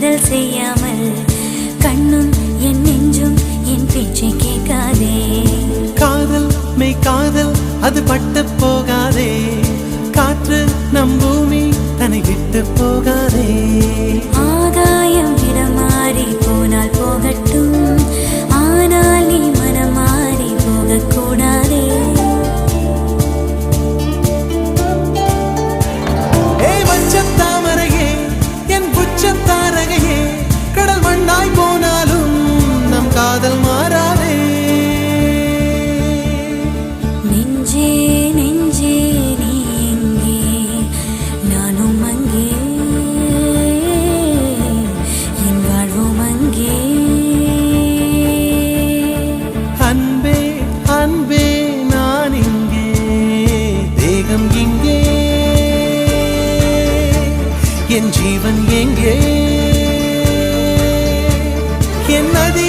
காதல் செய்யாமல் கண்ணும் என் நெஞ்சும் என் பேச்சை கேட்காதே. காதல் மெய் காதல் அது பட்டு போகாதே, காற்று நம் பூமி தன்னை விட்டு போகாதே. ஆகாயம் இடமாறி போனால் போகட்டும், ஆனால் நீ மனம் மாறி போகக்கூடாதே. தாமரையே என் புச்சத்தாரகையே, கடல் மண்ணாய் போனாலும் நம் காதல் மாறாதே. நெஞ்சே நெஞ்சே நீ எங்கே, நானும் அங்கே, என் வாழ்வும் அங்கே. அன்பே அன்பே நான் இங்கே, தேகம் இங்கே, என் ஜீவன் எங்கே, என் நதி